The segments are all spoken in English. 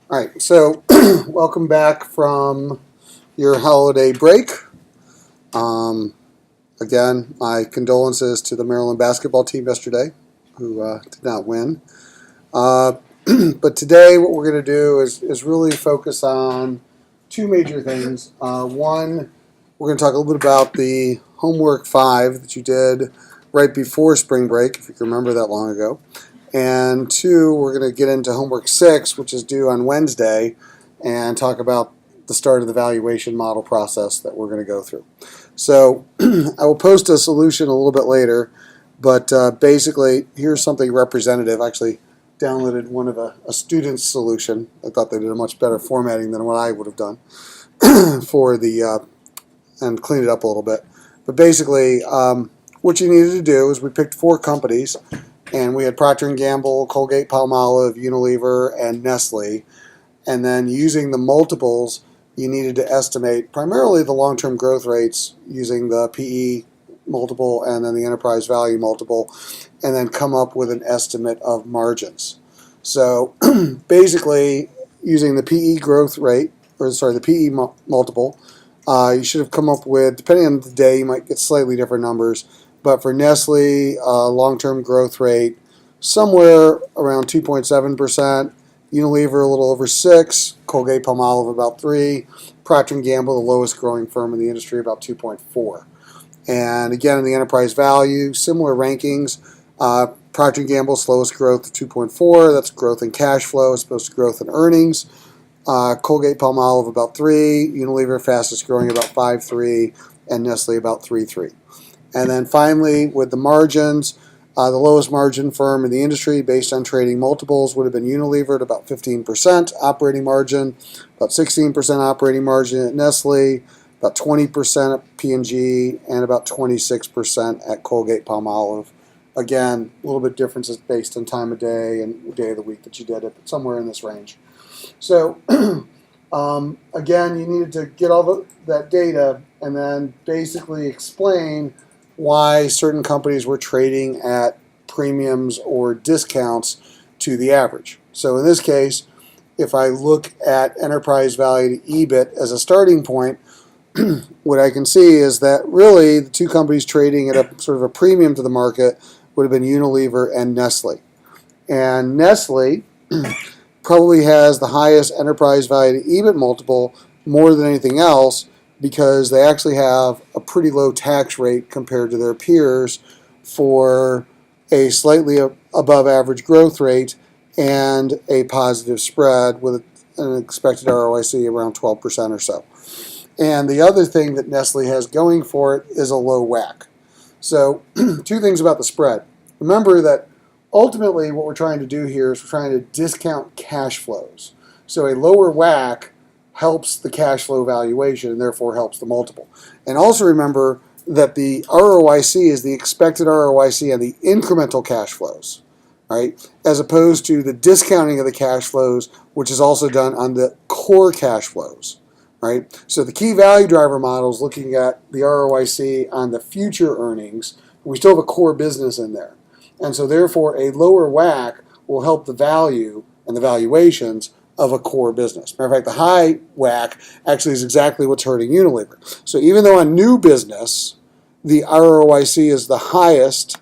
All right, so welcome back from your holiday break. Um, Again, my condolences to the Maryland basketball team yesterday, who did not win. Uh, but today, what we're going to do is really focus on two major things. One, we're going to talk a little bit about the homework 5 that you did right before spring break, if you can remember that long ago. And two, we're going to get into homework 6, which is due on Wednesday, and talk about the start of the valuation model process that we're going to go through. So I will post a solution a little bit later, but basically, here's something representative. I actually downloaded one of a student's solution. I thought they did a much better formatting than what I would have done for the and cleaned it up a little bit. But basically, what you needed to do is we picked 4 companies, and we had Procter & Gamble, Colgate-Palmolive, Unilever, and Nestle. And then using the multiples, you needed to estimate primarily the long-term growth rates using the PE multiple and then the enterprise value multiple, and then come up with an estimate of margins. So basically, using the PE growth rate, the PE multiple, you should have come up with, depending on the day, you might get slightly different numbers. But for Nestle, long-term growth rate somewhere around 2.7%. Unilever a little over 6, Colgate-Palmolive about 3, Procter & Gamble, the lowest growing firm in the industry, about 2.4. And again, in the enterprise value, similar rankings. Procter & Gamble, slowest growth, 2.4. That's growth in cash flow as opposed to growth in earnings. Colgate-Palmolive about 3, Unilever fastest growing about 5.3, and Nestle about 3.3. And then finally, with the margins, the lowest margin firm in the industry based on trading multiples would have been Unilever at about 15% operating margin, about 16% operating margin at Nestle, about 20% at P&G, and about 26% at Colgate-Palmolive. Again, a little bit differences based on time of day and day of the week that you did it, but somewhere in this range. So again, you needed to get all that data and then basically explain why certain companies were trading at premiums or discounts to the average. So in this case, if I look at enterprise value to EBIT as a starting point, what I can see is that really the two companies trading at a sort of a premium to the market would have been Unilever and Nestle. And Nestle probably has the highest enterprise value to EBIT multiple more than anything else, because they actually have a pretty low tax rate compared to their peers for a slightly above average growth rate and a positive spread with an expected ROIC around 12% or so. And the other thing that Nestle has going for it is a low WACC. So 2 things about the spread. Remember that ultimately what we're trying to do here is we're trying to discount cash flows. So a lower WACC helps the cash flow valuation and therefore helps the multiple. And also remember that the ROIC is the expected ROIC on the incremental cash flows, right? As opposed to the discounting of the cash flows, which is also done on the core cash flows, right? So the key value driver model is looking at the ROIC on the future earnings. We still have a core business in there. And so therefore a lower WACC will help the value and the valuations of a core business. Matter of fact, the high WACC actually is exactly what's hurting Unilever. So even though on new business, the ROIC is the highest,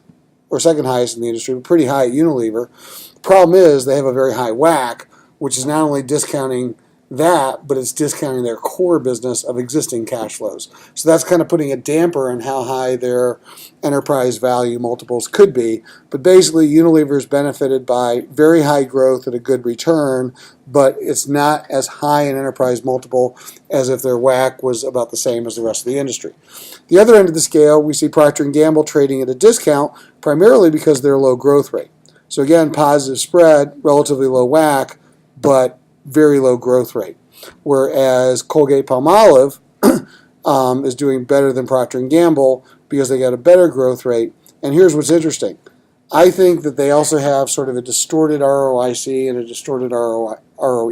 or second highest in the industry, but pretty high at Unilever, the problem is they have a very high WACC, which is not only discounting that, but it's discounting their core business of existing cash flows. So that's kind of putting a damper on how high their enterprise value multiples could be. But basically, Unilever is benefited by very high growth at a good return, but it's not as high an enterprise multiple as if their WACC was about the same as the rest of the industry. The other end of the scale, we see Procter & Gamble trading at a discount, primarily because of their low growth rate. So again, positive spread, relatively low WACC, but very low growth rate. Whereas Colgate-Palmolive is doing better than Procter & Gamble because they got a better growth rate. And here's what's interesting. I think that they also have sort of a distorted ROIC and a distorted ROE.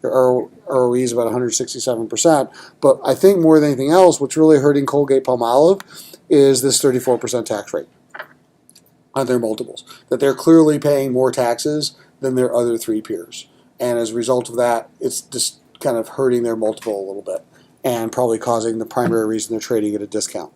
Their ROE is about 167%. But I think more than anything else, what's really hurting Colgate-Palmolive is this 34% tax rate on their multiples. That they're clearly paying more taxes than their other 3 peers. and as a result of that, it's just kind of hurting their multiple a little bit, and probably causing the primary reason they're trading at a discount.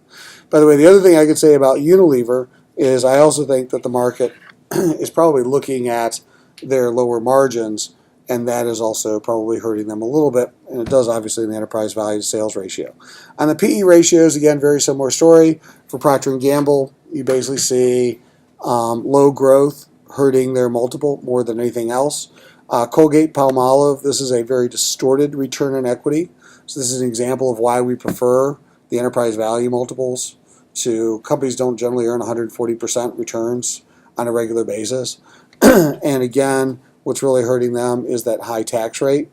By the way, the other thing I could say about Unilever is I also think that the market is probably looking at their lower margins, and that is also probably hurting them a little bit, and it does obviously in the enterprise value to sales ratio. On the PE ratios, again, very similar story. For Procter & Gamble, you basically see low growth hurting their multiple more than anything else. Colgate-Palmolive, this is a very distorted return on equity. So this is an example of why we prefer the enterprise value multiples to companies don't generally earn 140% returns on a regular basis. And again, what's really hurting them is that high tax rate.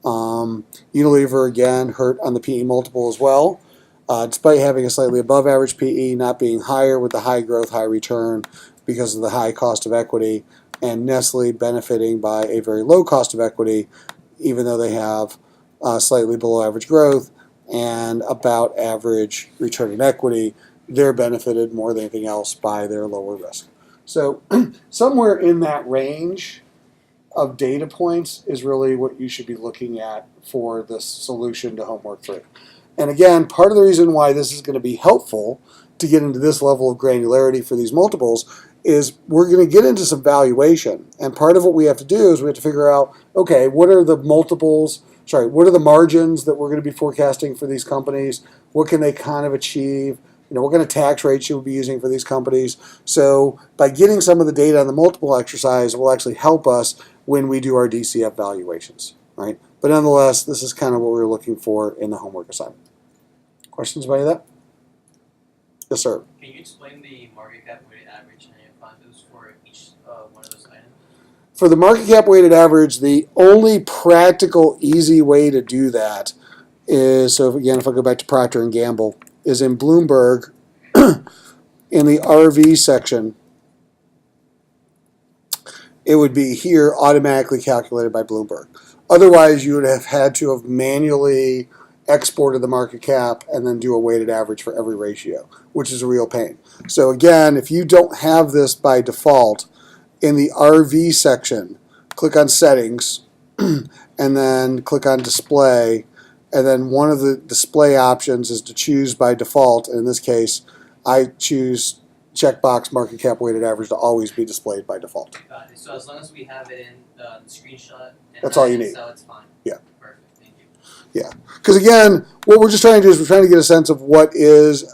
Unilever, again, hurt on the PE multiple as well. Despite having a slightly above average PE, not being higher with the high growth, high return because of the high cost of equity, and Nestle benefiting by a very low cost of equity, even though they have slightly below average growth and about average return on equity. They're benefited more than anything else by their lower risk. So somewhere in that range of data points is really what you should be looking at for this solution to homework 3. And again, part of the reason why this is going to be helpful to get into this level of granularity for these multiples is we're going to get into some valuation. And part of what we have to do is we have to figure out, okay, what are the multiples, what are the margins that we're going to be forecasting for these companies? What can they kind of achieve? What kind of tax rates should we be using for these companies? So by getting some of the data on the multiple exercise will actually help us when we do our DCF valuations, right? But nonetheless, this is kind of what we're looking for in the homework assignment. Questions about that? Yes, sir. Can you explain the market cap weighted average and your values for each one of those items? For the market cap weighted average, the only practical, easy way to do that is, so again, if I go back to Procter & Gamble, is in Bloomberg, in the RV section, it would be here automatically calculated by Bloomberg. Otherwise, you would have had to have manually exported the market cap and then do a weighted average for every ratio, which is a real pain. So again, if you don't have this by default, in the RV section, click on Settings, and then click on Display, and then one of the display options is to choose by default. And in this case, I choose checkbox market cap weighted average to always be displayed by default. Got it. So as long as we have it in the screenshot, and that's all you need. So it's fine. Yeah. Perfect. Thank you. Yeah. Because again, what we're just trying to do is we're trying to get a sense of what is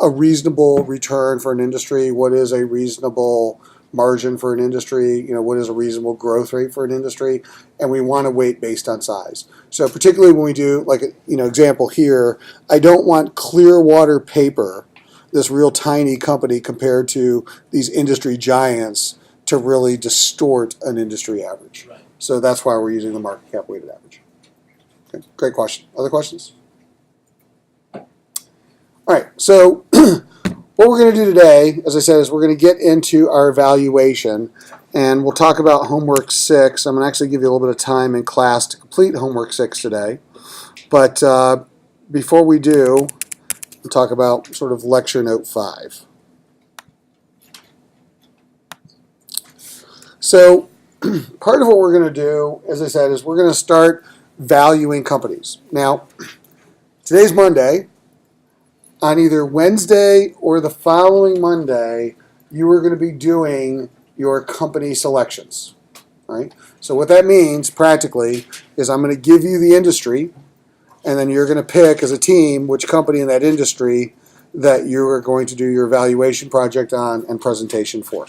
a reasonable return for an industry, what is a reasonable margin for an industry, what is a reasonable growth rate for an industry, and we want to weight based on size. So particularly when we do, like, example here, I don't want Clearwater Paper, this real tiny company compared to these industry giants, to really distort an industry average. Right. So that's why we're using the market cap weighted average. Okay, great question. Other questions? All right, so what we're going to do today, as I said, is we're going to get into our evaluation, and we'll talk about homework 6. I'm going to actually give you a little bit of time in class to complete homework 6 today. But before we do, we'll talk about sort of lecture note 5. So part of what we're going to do, as I said, is we're going to start valuing companies. Now, today's Monday. On either Wednesday or the following Monday, you are going to be doing your company selections. Right? So what that means practically is I'm going to give you the industry, and then you're going to pick as a team which company in that industry that you are going to do your evaluation project on and presentation for.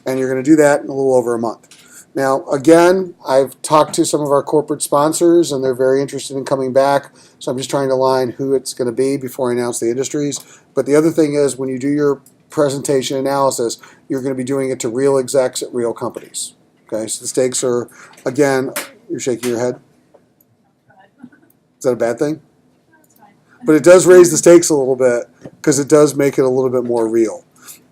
And you're going to do that in a little over a month. Now, again, I've talked to some of our corporate sponsors, and they're very interested in coming back. So I'm just trying to align who it's going to be before I announce the industries. But the other thing is when you do your presentation analysis, you're going to be doing it to real execs at real companies. Okay, so the stakes are, again, you're shaking your head. Is that a bad thing? That's fine. But it does raise the stakes a little bit because it does make it a little bit more real.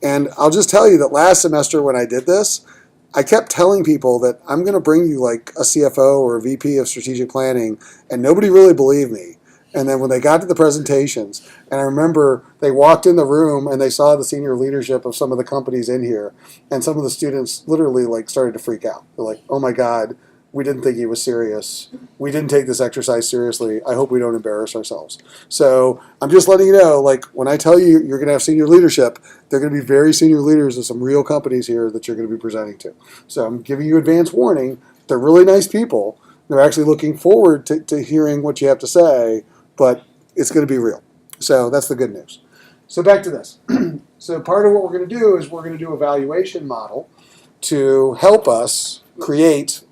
And I'll just tell you that last semester when I did this, I kept telling people that I'm going to bring you like a CFO or a VP of strategic planning, and nobody really believed me. And then when they got to the presentations, and I remember they walked in the room and they saw the senior leadership of some of the companies in here, and some of the students literally like started to freak out. They're like, "Oh my God, we didn't think he was serious. We didn't take this exercise seriously. I hope we don't embarrass ourselves. So I'm just letting you know, like when I tell you you're going to have senior leadership, they're going to be very senior leaders of some real companies here that you're going to be presenting to. So I'm giving you advance warning. They're really nice people. They're actually looking forward to hearing what you have to say, but it's going to be real. So that's the good news. So back to this. So part of what we're going to do is we're going to do a valuation model to help us create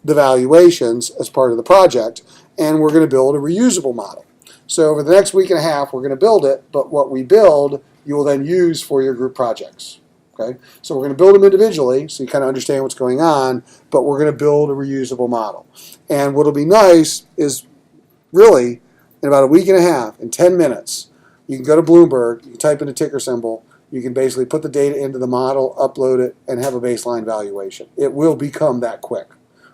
the valuations as part of the project, and we're going to build a reusable model. So over the next week and a half, we're going to build it, but what we build, you will then use for your group projects. Okay? So we're going to build them individually, so you kind of understand what's going on, but we're going to build a reusable model. And what'll be nice is really, in about a week and a half, in 10 minutes, you can go to Bloomberg, you can type in a ticker symbol, you can basically put the data into the model, upload it, and have a baseline valuation. It will become that quick.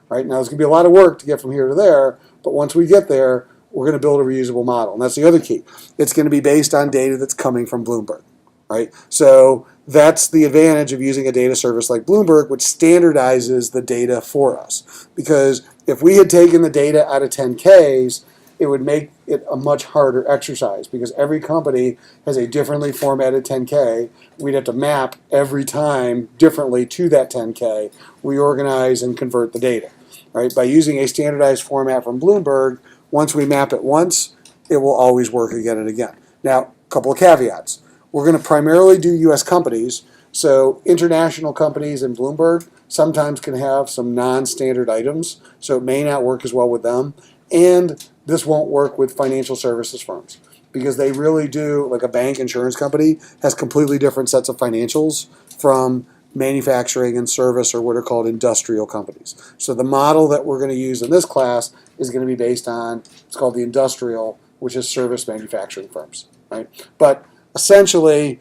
Right? Now, it's going to be a lot of work to get from here to there, but once we get there, we're going to build a reusable model. And that's the other key. It's going to be based on data that's coming from Bloomberg. Right? So that's the advantage of using a data service like Bloomberg, which standardizes the data for us. Because if we had taken the data out of 10Ks, it would make it a much harder exercise because every company has a differently formatted 10K. We'd have to map every time differently to that 10K, reorganize and convert the data. Right? By using a standardized format from Bloomberg, once we map it once, it will always work again and again. Now, a couple of caveats. We're going to primarily do U.S. companies, so international companies in Bloomberg sometimes can have some non-standard items, so it may not work as well with them. And this won't work with financial services firms because they really do, like a bank insurance company has completely different sets of financials from manufacturing and service or what are called industrial companies. So the model that we're going to use in this class is going to be based on, it's called the industrial, which is service manufacturing firms, right? But essentially,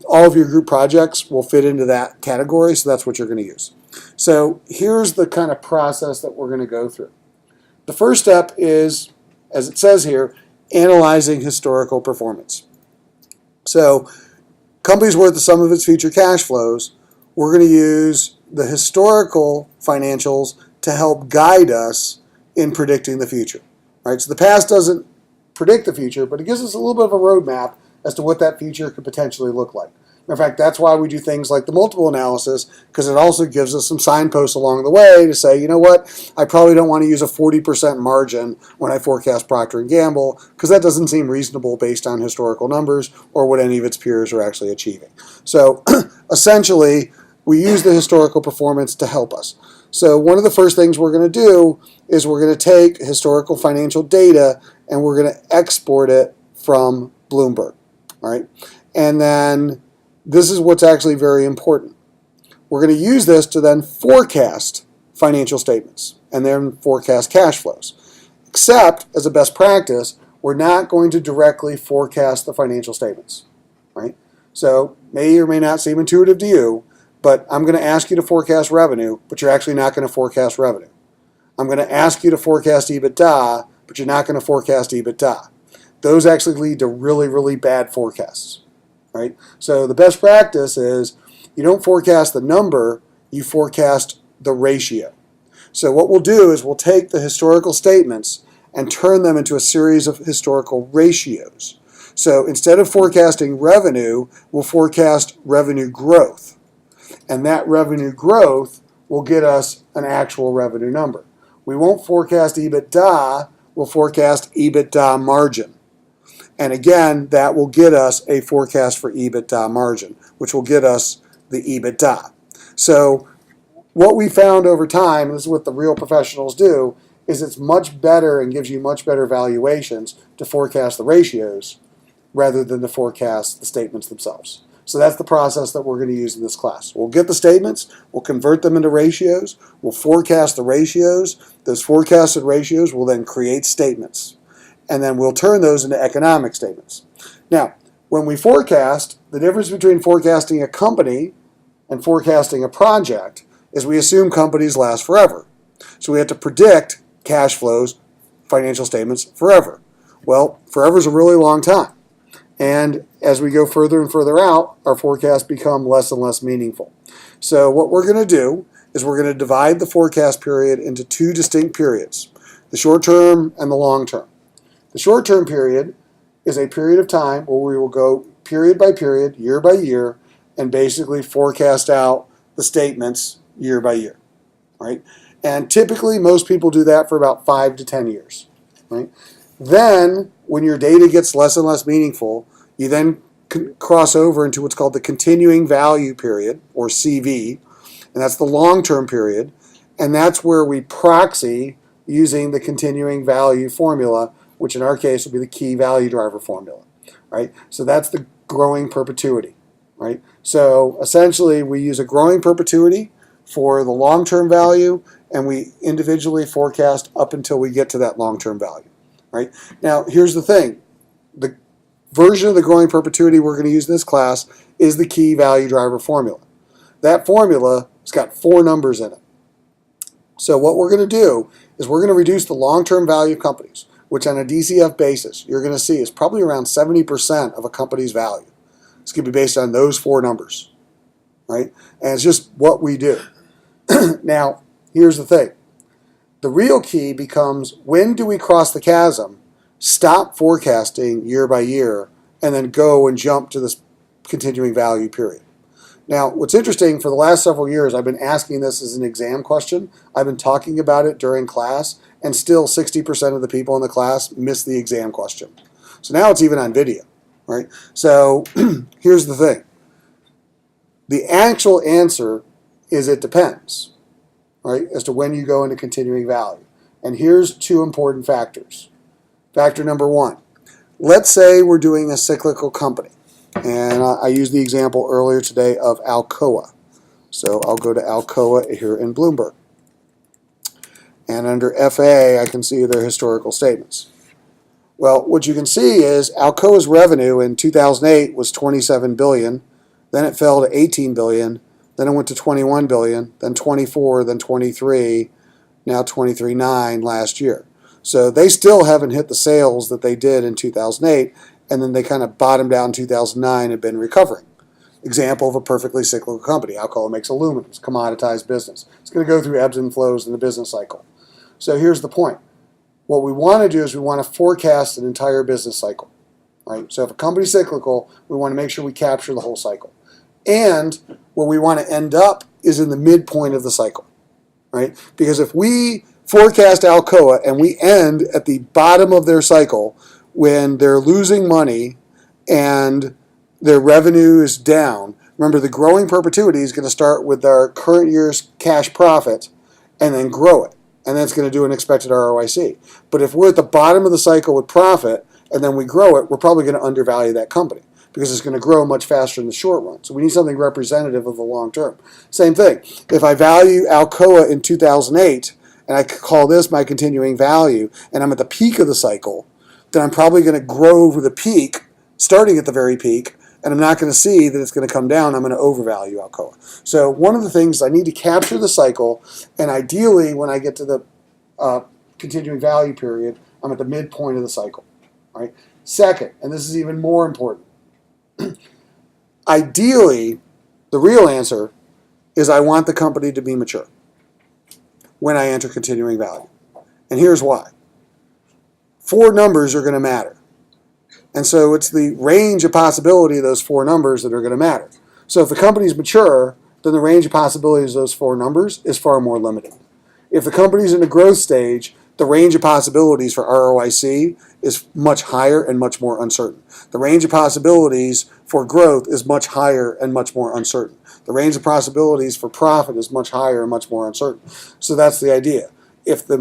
all of your group projects will fit into that category, so that's what you're going to use. So here's the kind of process that we're going to go through. The first step is, as it says here, analyzing historical performance. So, company's worth the sum of its future cash flows. We're going to use the historical financials to help guide us in predicting the future. Right? So the past doesn't predict the future, but it gives us a little bit of a roadmap as to what that future could potentially look like. In fact, that's why we do things like the multiple analysis, because it also gives us some signposts along the way to say, you know what, I probably don't want to use a 40% margin when I forecast Procter & Gamble, because that doesn't seem reasonable based on historical numbers or what any of its peers are actually achieving. So essentially, we use the historical performance to help us. So one of the first things we're going to do is we're going to take historical financial data and we're going to export it from Bloomberg. All right? And then this is what's actually very important. We're going to use this to then forecast financial statements and then forecast cash flows. Except, as a best practice, we're not going to directly forecast the financial statements. Right? So, may or may not seem intuitive to you, but I'm going to ask you to forecast revenue, but you're actually not going to forecast revenue. I'm going to ask you to forecast EBITDA, but you're not going to forecast EBITDA. Those actually lead to really, really bad forecasts. Right? So the best practice is you don't forecast the number, you forecast the ratio. So what we'll do is we'll take the historical statements and turn them into a series of historical ratios. So instead of forecasting revenue, we'll forecast revenue growth. And that revenue growth will get us an actual revenue number. We won't forecast EBITDA, we'll forecast EBITDA margin. And again, that will get us a forecast for EBITDA margin, which will get us the EBITDA. So what we found over time, and this is what the real professionals do, is it's much better and gives you much better valuations to forecast the ratios rather than to forecast the statements themselves. So that's the process that we're going to use in this class. We'll get the statements, we'll convert them into ratios, we'll forecast the ratios. Those forecasted ratios will then create statements. And then we'll turn those into economic statements. Now, when we forecast, the difference between forecasting a company and forecasting a project is we assume companies last forever. So we have to predict cash flows, financial statements forever. Well, forever is a really long time. And as we go further and further out, our forecasts become less and less meaningful. So what we're going to do is we're going to divide the forecast period into two distinct periods, the short term and the long term. The short term period is a period of time where we will go period by period, year by year, and basically forecast out the statements year by year, right? And typically most people do that for about 5 to 10 years, right? Then when your data gets less and less meaningful, you then cross over into what's called the continuing value period, or CV, and that's the long-term period, and that's where we proxy using the continuing value formula, which in our case will be the key value driver formula, right? So that's the growing perpetuity, right? So essentially we use a growing perpetuity for the long-term value, and we individually forecast up until we get to that long-term value, right? Now here's the thing, the version of the growing perpetuity we're going to use in this class is the key value driver formula. That formula has got 4 numbers in it. So what we're going to do is we're going to reduce the long-term value of companies, which on a DCF basis you're going to see is probably around 70% of a company's value. It's going to be based on those 4 numbers, right? And it's just what we do. Now, here's the thing. The real key becomes, when do we cross the chasm, stop forecasting year by year, and then go and jump to this continuing value period. Now, what's interesting, for the last several years, I've been asking this as an exam question. I've been talking about it during class, and still 60% of the people in the class miss the exam question. So now it's even on video, right? So here's the thing. The actual answer is it depends, right, as to when you go into continuing value. And here's 2 important factors. Factor number 1, let's say we're doing a cyclical company. And I used the example earlier today of Alcoa. So I'll go to Alcoa here in Bloomberg. And under FA, I can see their historical statements. Well, what you can see is Alcoa's revenue in 2008 was $27 billion. Then it fell to $18 billion. Then it went to $21 billion. Then $24, then $23, now $23.9 last year. So they still haven't hit the sales that they did in 2008, and then they kind of bottomed out in 2009 and have been recovering. Example of a perfectly cyclical company. Alcoa makes aluminum. It's a commoditized business. It's going to go through ebbs and flows in the business cycle. So here's the point. What we want to do is we want to forecast an entire business cycle, right? So if a company's cyclical, we want to make sure we capture the whole cycle. And where we want to end up is in the midpoint of the cycle, right? Because if we forecast Alcoa and we end at the bottom of their cycle when they're losing money and their revenue is down, remember the growing perpetuity is going to start with our current year's cash profit and then grow it. And then it's going to do an expected ROIC. But if we're at the bottom of the cycle with profit and then we grow it, we're probably going to undervalue that company because it's going to grow much faster in the short run. So we need something representative of the long term. Same thing. If I value Alcoa in 2008 and I call this my continuing value and I'm at the peak of the cycle, then I'm probably going to grow over the peak, starting at the very peak, and I'm not going to see that it's going to come down. I'm going to overvalue Alcoa. So one of the things, I need to capture the cycle, and ideally when I get to the continuing value period, I'm at the midpoint of the cycle. Right? Second, and this is even more important, ideally the real answer is I want the company to be mature when I enter continuing value. And here's why. 4 numbers are going to matter. And so it's the range of possibility of those 4 numbers that are going to matter. So if the company's mature, then the range of possibilities of those 4 numbers is far more limited. If the company's in a growth stage, the range of possibilities for ROIC is much higher and much more uncertain. The range of possibilities for growth is much higher and much more uncertain. The range of possibilities for profit is much higher and much more uncertain. So that's the idea. If the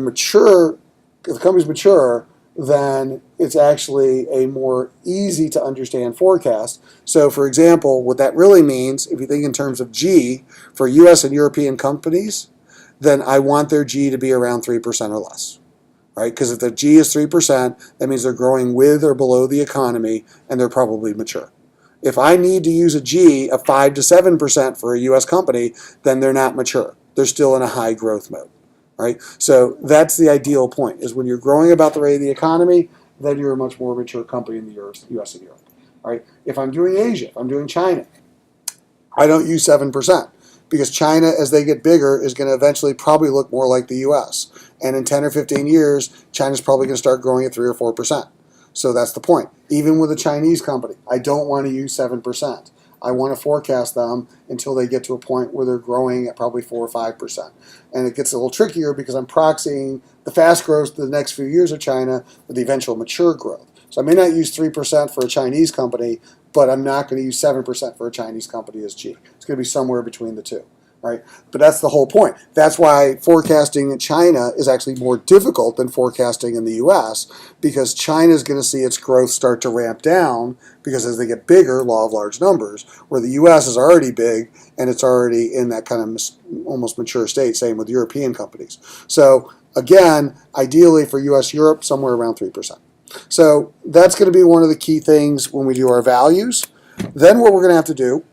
company's mature, then it's actually a more easy to understand forecast. So for example, what that really means, if you think in terms of G, for US and European companies, then I want their G to be around 3% or less. Right? Because if the G is 3%, that means they're growing with or below the economy and they're probably mature. If I need to use a G of 5 to 7% for a US company, then they're not mature. They're still in a high growth mode. Right? So that's the ideal point, is when you're growing about the rate of the economy, then you're a much more mature company in the US and Europe. Right? If I'm doing Asia, if I'm doing China, I don't use 7%. because China, as they get bigger, is going to eventually probably look more like the U.S. And in 10 or 15 years, China's probably going to start growing at 3 or 4%. So that's the point. Even with a Chinese company, I don't want to use 7%. I want to forecast them until they get to a point where they're growing at probably 4 or 5%. And it gets a little trickier because I'm proxying the fast growth the next few years of China with the eventual mature growth. So I may not use 3% for a Chinese company, but I'm not going to use 7% for a Chinese company as G. It's going to be somewhere between the two. Right? But that's the whole point. That's why forecasting in China is actually more difficult than forecasting in the U.S. because China is going to see its growth start to ramp down because as they get bigger, law of large numbers, where the U.S. is already big and it's already in that kind of almost mature state, same with European companies. So again, ideally for U.S. Europe, somewhere around 3%. So that's going to be one of the key things when we do our values. Then what we're going to have to do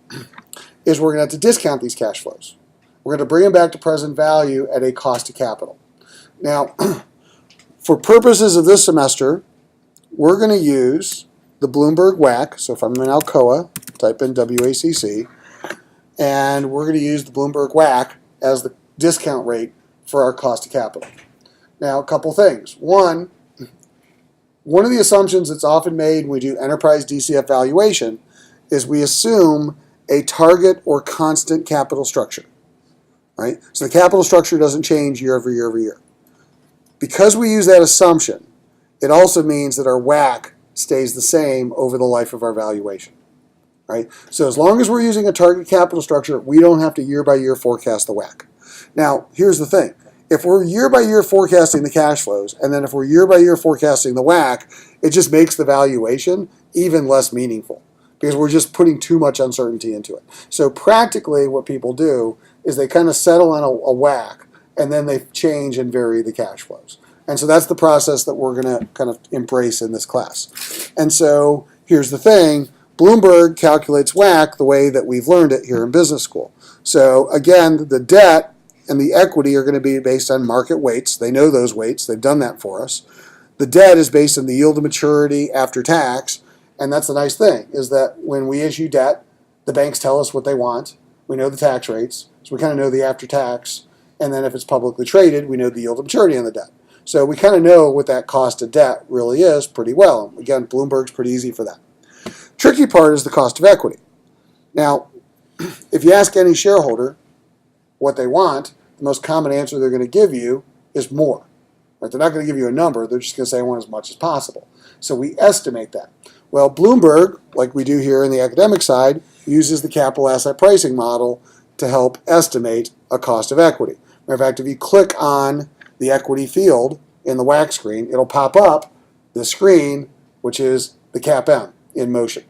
is we're going to have to discount these cash flows. We're going to bring them back to present value at a cost of capital. Now, for purposes of this semester, we're going to use the Bloomberg WACC. So if I'm in Alcoa, type in WACC, and we're going to use the Bloomberg WACC as the discount rate for our cost of capital. Now, a couple things. One of the assumptions that's often made when we do enterprise DCF valuation is we assume a target or constant capital structure, right? So the capital structure doesn't change year over year over year. Because we use that assumption, it also means that our WACC stays the same over the life of our valuation, right? So as long as we're using a target capital structure, we don't have to year by year forecast the WACC. Now, here's the thing. If we're year by year forecasting the cash flows, and then if we're year by year forecasting the WACC, it just makes the valuation even less meaningful, because we're just putting too much uncertainty into it. So practically what people do is they kind of settle on a WACC, and then they change and vary the cash flows. And so that's the process that we're going to kind of embrace in this class. And so here's the thing. Bloomberg calculates WACC the way that we've learned it here in business school. So again, the debt and the equity are going to be based on market weights. They know those weights. They've done that for us. The debt is based on the yield to maturity after tax. And that's the nice thing, is that when we issue debt, the banks tell us what they want. We know the tax rates, so we kind of know the after-tax. And then if it's publicly traded, we know the yield to maturity on the debt. So we kind of know what that cost of debt really is pretty well. Again, Bloomberg's pretty easy for that. Tricky part is the cost of equity. Now, if you ask any shareholder what they want, the most common answer they're going to give you is more. Right? They're not going to give you a number. They're just going to say I want as much as possible. So we estimate that. Well, Bloomberg, like we do here in the academic side, uses the capital asset pricing model to help estimate a cost of equity. Matter of fact, if you click on the equity field in the WACC screen, it'll pop up the screen, which is the CAPM in motion.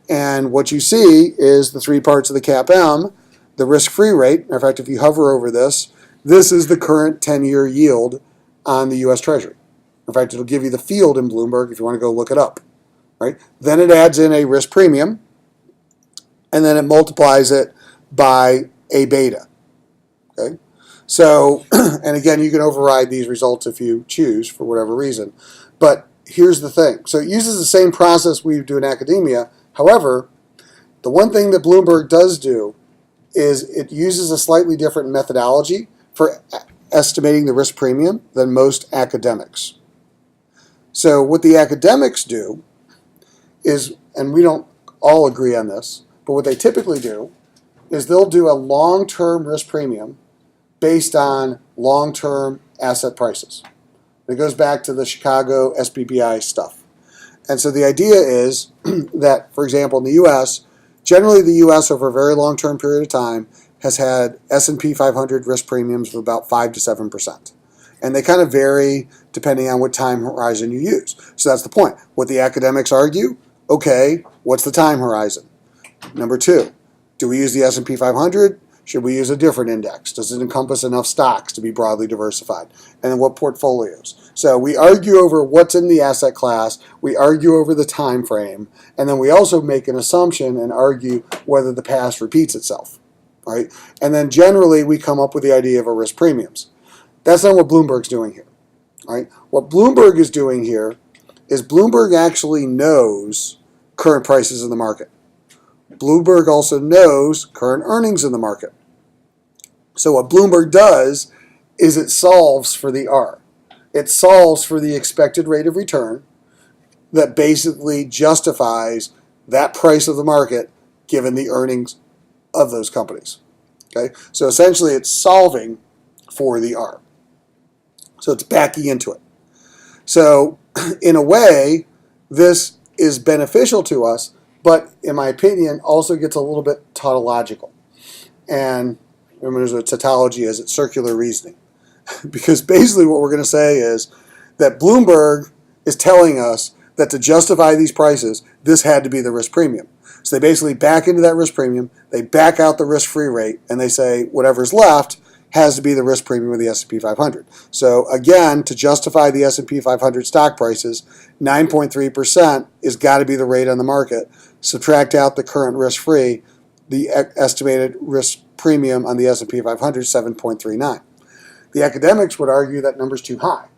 And what you see is the three parts of the CAPM, the risk-free rate. Matter of fact, if you hover over this, this is the current 10-year yield on the U.S. Treasury. In fact, it'll give you the field in Bloomberg if you want to go look it up. Right? Then it adds in a risk premium, and then it multiplies it by a beta. Okay? So, and again, you can override these results if you choose for whatever reason. But here's the thing. So it uses the same process we do in academia. However, the one thing that Bloomberg does do is it uses a slightly different methodology for estimating the risk premium than most academics. So what the academics do is, and we don't all agree on this, but what they typically do is they'll do a long-term risk premium based on long-term asset prices. It goes back to the Chicago SPBI stuff. And so the idea is that, for example, in the U.S., generally the U.S. over a very long-term period of time has had S&P 500 risk premiums of about 5 to 7%. And they kind of vary depending on what time horizon you use. So that's the point. What the academics argue, okay, what's the time horizon? Number two, do we use the S&P 500? Should we use a different index? Does it encompass enough stocks to be broadly diversified? And then what portfolios? So we argue over what's in the asset class, we argue over the time frame, and then we also make an assumption and argue whether the past repeats itself. Right? And then generally we come up with the idea of a risk premiums. That's not what Bloomberg's doing here. Right? What Bloomberg is doing here is Bloomberg actually knows current prices in the market. Bloomberg also knows current earnings in the market. So what Bloomberg does is it solves for the R. It solves for the expected rate of return that basically justifies that price of the market given the earnings of those companies. Okay, so essentially it's solving for the R. So it's backing into it. So in a way, this is beneficial to us, but in my opinion, also gets a little bit tautological. And remember, there's a tautology as it's circular reasoning. Because basically what we're going to say is that Bloomberg is telling us that to justify these prices, this had to be the risk premium. So they basically back into that risk premium, they back out the risk-free rate, and they say whatever's left has to be the risk premium of the S&P 500. So again, to justify the S&P 500 stock prices, 9.3% is got to be the rate on the market. Subtract out the current risk-free, the estimated risk premium on the S&P 500 is 7.39. The academics would argue that number's too high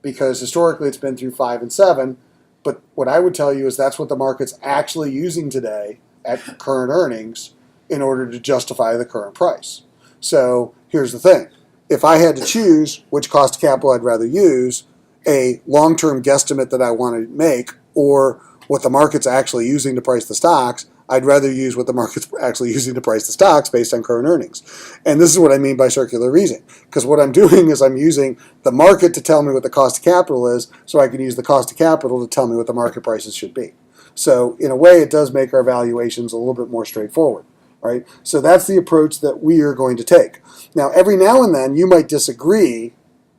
because historically it's been through 5 and 7. But what I would tell you is that's what the market's actually using today at current earnings in order to justify the current price. So here's the thing. If I had to choose which cost of capital I'd rather use, a long-term guesstimate that I want to make or what the market's actually using to price the stocks, I'd rather use what the market's actually using to price the stocks based on current earnings. And this is what I mean by circular reasoning. Because what I'm doing is I'm using the market to tell me what the cost of capital is so I can use the cost of capital to tell me what the market prices should be. So in a way, it does make our valuations a little bit more straightforward. Right? So that's the approach that we are going to take. Now, every now and then, you might disagree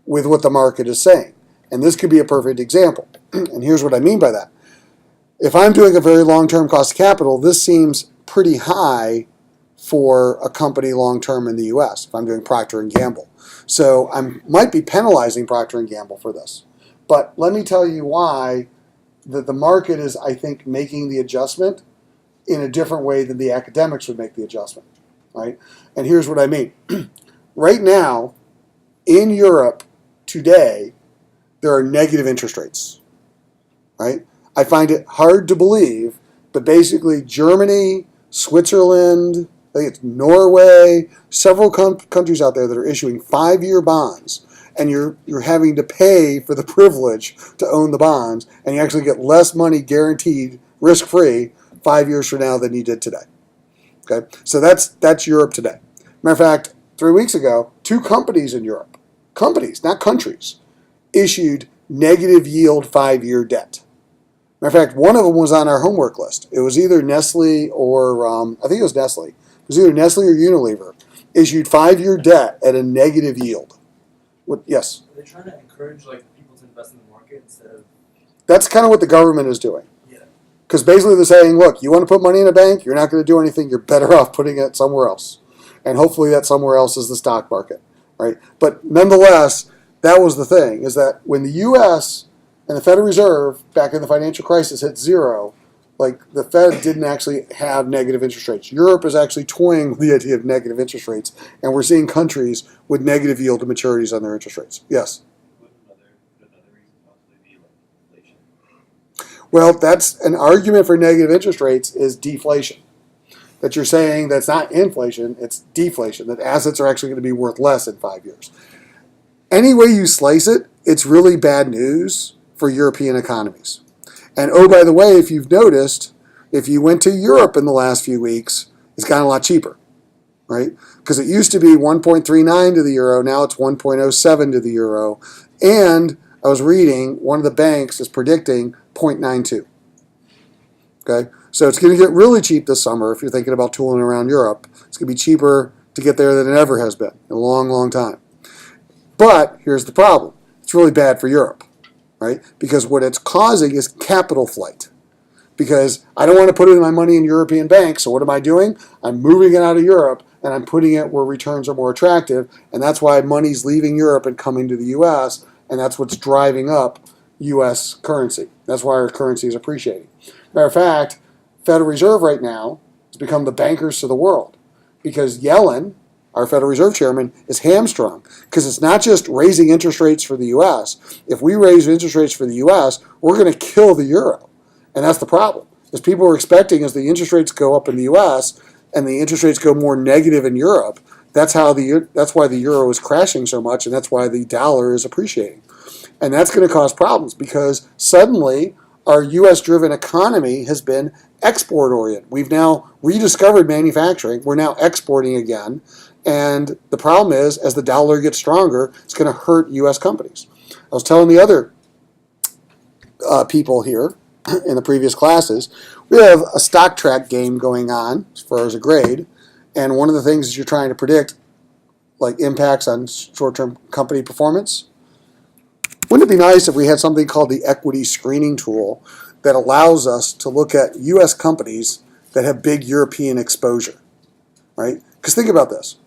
with what the market is saying. And this could be a perfect example. And here's what I mean by that. If I'm doing a very long-term cost of capital, this seems pretty high for a company long-term in the U.S. if I'm doing Procter & Gamble. So I might be penalizing Procter & Gamble for this. But let me tell you why that the market is, I think, making the adjustment in a different way than the academics would make the adjustment. Right? And here's what I mean. Right now, in Europe today, there are negative interest rates. Right? I find it hard to believe, but basically Germany, Switzerland, I think it's Norway, several countries out there that are issuing 5-year bonds, and you're having to pay for the privilege to own the bonds, and you actually get less money guaranteed, risk-free, 5 years from now than you did today. Okay, so that's Europe today. Matter of fact, 3 weeks ago, 2 companies in Europe, companies, not countries, issued negative yield 5-year debt. Matter of fact, one of them was on our homework list. It was either Nestle or, I think it was Nestle. It was either Nestle or Unilever. Issued 5-year debt at a negative yield. Yes? Are they trying to encourage people to invest in the market instead of... That's kind of what the government is doing. Yeah. Because basically they're saying, look, you want to put money in a bank, you're not going to do anything, you're better off putting it somewhere else. And hopefully that somewhere else is the stock market. Right? But nonetheless, that was the thing, is that when the U.S. and the Federal Reserve, back in the financial crisis, hit zero, the Fed didn't actually have negative interest rates. Europe is actually toying with the idea of negative interest rates, and we're seeing countries with negative yield to maturities on their interest rates. Yes? Would another reason possibly be inflation? Well, that's an argument for negative interest rates is deflation. That you're saying that's not inflation, it's deflation, that assets are actually going to be worth less in 5 years. Any way you slice it, it's really bad news for European economies. And oh, by the way, if you've noticed, if you went to Europe in the last few weeks, it's gotten a lot cheaper, right? Because it used to be 1.39 to the euro, now it's 1.07 to the euro. And I was reading, one of the banks is predicting 0.92. Okay, so it's going to get really cheap this summer if you're thinking about tooling around Europe. It's going to be cheaper to get there than it ever has been in a long, long time. But here's the problem. It's really bad for Europe. Right? Because what it's causing is capital flight. Because I don't want to put my money in European banks, so what am I doing? I'm moving it out of Europe, and I'm putting it where returns are more attractive, and that's why money's leaving Europe and coming to the U.S., and that's what's driving up U.S. currency. That's why our currency is appreciating. Matter of fact, Federal Reserve right now has become the bankers to the world, because Yellen, our Federal Reserve Chairman, is hamstrung because it's not just raising interest rates for the U.S. If we raise interest rates for the U.S., we're going to kill the euro. And that's the problem. As people are expecting as the interest rates go up in the U.S. and the interest rates go more negative in Europe, That's why the euro is crashing so much, and that's why the dollar is appreciating. And that's going to cause problems because suddenly our U.S.-driven economy has been export-oriented. We've now rediscovered manufacturing. We're now exporting again. And the problem is, as the dollar gets stronger, it's going to hurt U.S. companies. I was telling the other people here in the previous classes, we have a stock track game going on as far as a grade. And one of the things is you're trying to predict like impacts on short-term company performance. Wouldn't it be nice if we had something called the equity screening tool that allows us to look at U.S. companies that have big European exposure, right? Because think about this.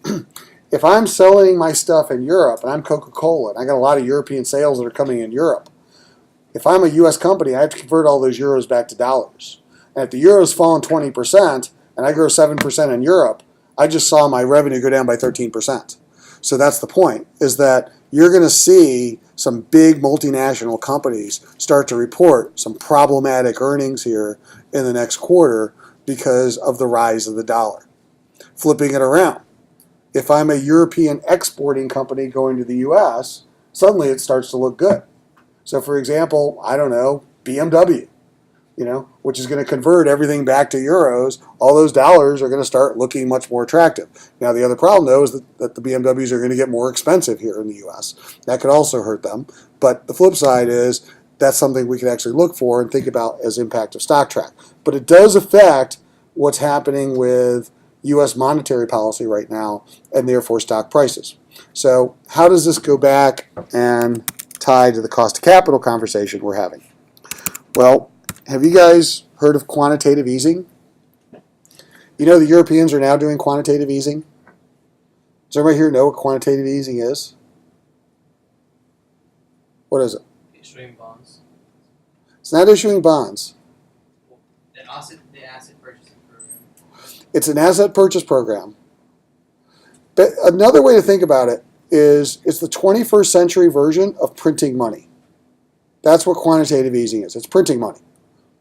If I'm selling my stuff in Europe and I'm Coca-Cola and I got a lot of European sales that are coming in Europe, if I'm a U.S. company, I have to convert all those euros back to dollars. And if the euro's fallen 20% and I grow 7% in Europe, I just saw my revenue go down by 13%. So that's the point, is that you're going to see some big multinational companies start to report some problematic earnings here in the next quarter because of the rise of the dollar. Flipping it around, if I'm a European exporting company going to the U.S., suddenly it starts to look good. So for example, I don't know, BMW, which is going to convert everything back to euros, all those dollars are going to start looking much more attractive. Now, the other problem, though, is that the BMWs are going to get more expensive here in the U.S. That could also hurt them. But the flip side is that's something we can actually look for and think about as impact of stock track. But it does affect what's happening with U.S. monetary policy right now and therefore stock prices. So how does this go back and tie to the cost of capital conversation we're having? Well, have you guys heard of quantitative easing? You know the Europeans are now doing quantitative easing? Does everybody here know what quantitative easing is? What is it? Issuing bonds. It's not issuing bonds. The asset purchasing program. It's an asset purchase program. But another way to think about it is it's the 21st century version of printing money. That's what quantitative easing is. It's printing money,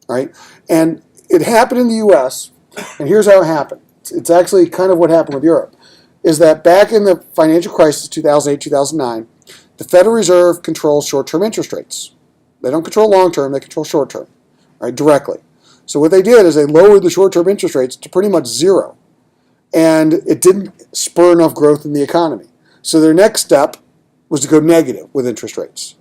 right? And it happened in the U.S., and here's how it happened. It's actually kind of what happened with Europe, is that back in the financial crisis, 2008, 2009, the Federal Reserve controls short-term interest rates. They don't control long-term, they control short-term, right, directly. So what they did is they lowered the short-term interest rates to pretty much zero, and it didn't spur enough growth in the economy. So their next step was to go negative with interest rates.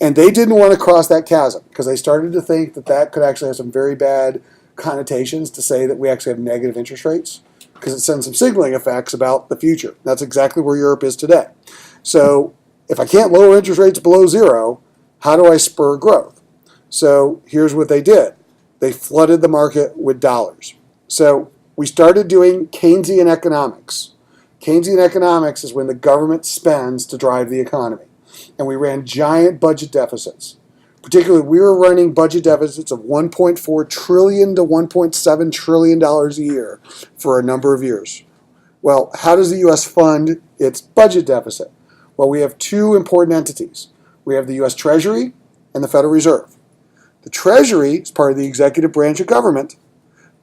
And they didn't want to cross that chasm because they started to think that that could actually have some very bad connotations to say that we actually have negative interest rates because it sends some signaling effects about the future. That's exactly where Europe is today. So if I can't lower interest rates below zero, how do I spur growth? So here's what they did. They flooded the market with dollars. So we started doing Keynesian economics. Keynesian economics is when the government spends to drive the economy. And we ran giant budget deficits. Particularly, we were running budget deficits of $1.4 trillion to $1.7 trillion a year for a number of years. Well, how does the U.S. fund its budget deficit? Well, we have two important entities. We have the U.S. Treasury and the Federal Reserve. The Treasury is part of the executive branch of government,